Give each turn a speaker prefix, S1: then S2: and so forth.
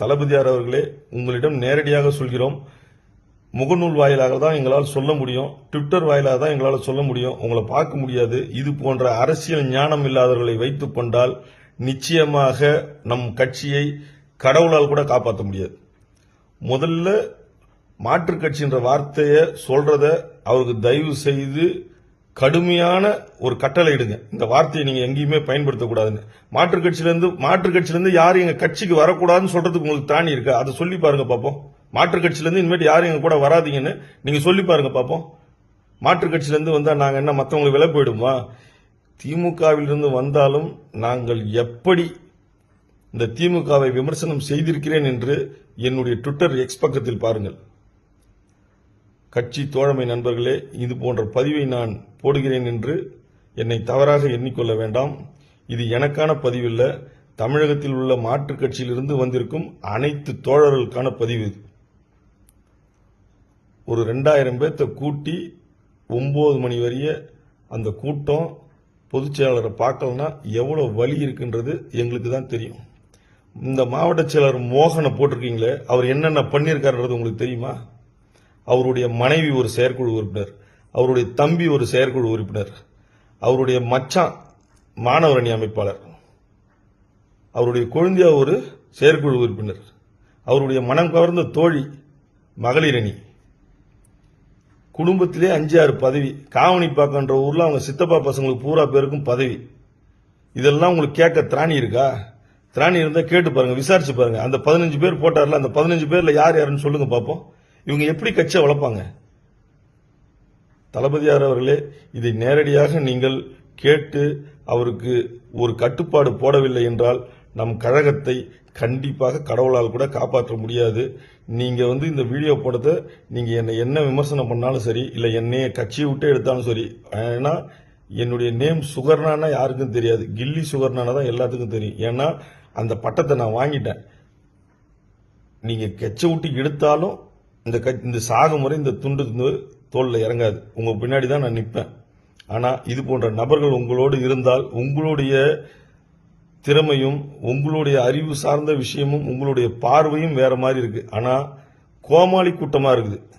S1: தளபதியார் அவர்களே, உங்களிடம் நேரடியாக சொல்கிறோம். முகநூல் வாயிலாக தான் எங்களால் சொல்ல முடியும், ட்விட்டர் வாயிலாக தான் எங்களால் சொல்ல முடியும். உங்களை பார்க்க முடியாது. இது போன்ற அரசியல் ஞானம் இல்லாதவர்களை வைத்துக் கொண்டால் நிச்சயமாக நம் கட்சியை கடவுளால் கூட காப்பாற்ற முடியாது. முதல்ல மாற்றுக் கட்சின்ற வார்த்தையை சொல்றத அவருக்கு தயவு செய்து கடுமையான ஒரு கட்டளை இடுங்க. இந்த வார்த்தையை நீங்க எங்கேயுமே பயன்படுத்தக்கூடாதுன்னு. மாற்றுக் கட்சியிலிருந்து யாரும் எங்க கட்சிக்கு வரக்கூடாதுன்னு சொல்றதுக்கு உங்களுக்கு தாண்டி இருக்கா? அதை சொல்லி பாருங்க பாப்போம். மாற்றுக் கட்சியிலிருந்து இனிமேட்டு யாரும் எங்க கூட வராதீங்கன்னு நீங்க சொல்லி பாருங்க பாப்போம். மாற்றுக் கட்சியிலிருந்து வந்தா நாங்க என்ன மற்றவங்களுக்கு விலை போயிடுமா? திமுகவிலிருந்து வந்தாலும் நாங்கள் எப்படி இந்த திமுகவை விமர்சனம் செய்திருக்கிறேன் என்று என்னுடைய ட்விட்டர் எக்ஸ் பக்கத்தில் பாருங்கள். கட்சி தோழமை நண்பர்களே, இது போன்ற பதிவை நான் போடுகிறேன் என்று என்னை தவறாக எண்ணிக்கொள்ள வேண்டாம். இது எனக்கான பதிவில்ல, தமிழகத்தில் உள்ள மாற்றுக் கட்சியிலிருந்து வந்திருக்கும் அனைத்து தோழர்களுக்கான பதிவு. ஒரு 2000 பேர்த்த கூட்டி 9 மணி வரைய அந்த கூட்டம் பொதுச் செயலாளரை பார்க்கலன்னா எவ்வளவு வலி இருக்குன்றது எங்களுக்கு தான் தெரியும். இந்த மாவட்ட செயலர் மோகனை போட்டிருக்கீங்களே, அவர் என்னென்ன பண்ணியிருக்காருன்றது உங்களுக்கு தெரியுமா? அவருடைய மனைவி ஒரு செயற்குழு உறுப்பினர், அவருடைய தம்பி ஒரு செயற்குழு உறுப்பினர், அவருடைய மச்சான் மாணவர் அணி அமைப்பாளர், அவருடைய குழந்தையா ஒரு செயற்குழு உறுப்பினர், அவருடைய மனம் கவர்ந்த தோழி மகளிர் அணி, குடும்பத்திலே 5-6 பதவி, காவணிப்பாக்கன்ற ஊர்ல அவங்க சித்தப்பா பசங்களுக்கு பூரா பேருக்கும் பதவி. இதெல்லாம் உங்களுக்கு கேட்க திராணி இருக்கா? திராணி இருந்தா கேட்டு பாருங்க, விசாரிச்சு பாருங்க. அந்த 15 பேர் போட்டார்ல, அந்த 15 பேர்ல யார் யாருன்னு சொல்லுங்க பாப்போம். இவங்க எப்படி கட்சியை வளர்ப்பாங்க? தளபதியார் அவர்களே, இதை நேரடியாக நீங்கள் கேட்டு அவருக்கு ஒரு கட்டுப்பாடு போடவில்லை என்றால் நம் கழகத்தை கண்டிப்பாக கடவுளால் கூட காப்பாற்ற முடியாது. நீங்க இந்த வீடியோ போடுறத நீங்க என்ன விமர்சனம் பண்ணாலும் சரி, இல்ல என்னைய கட்சியை விட்டு எடுத்தாலும் சரி, ஏன்னா என்னுடைய நேம் சுகர்ணானா யாருக்கும் தெரியாது, கில்லி சுகர்ணானா தான் எல்லாத்துக்கும் தெரியும். ஏன்னா அந்த பட்டத்தை நான் வாங்கிட்டேன். நீங்க கட்சியை விட்டு எடுத்தாலும் இந்த சாகு முறை இந்த துண்டு தோல்ல இறங்காது. உங்க பின்னாடி தான் நான் நிற்பேன். ஆனா இது போன்ற நபர்கள் உங்களோடு இருந்தால் உங்களுடைய திறமையும் உங்களுடைய அறிவு சார்ந்த விஷயமும் உங்களுடைய பார்வையும் வேற மாதிரி இருக்கு. ஆனா கோமாளி கூட்டமா இருக்குது.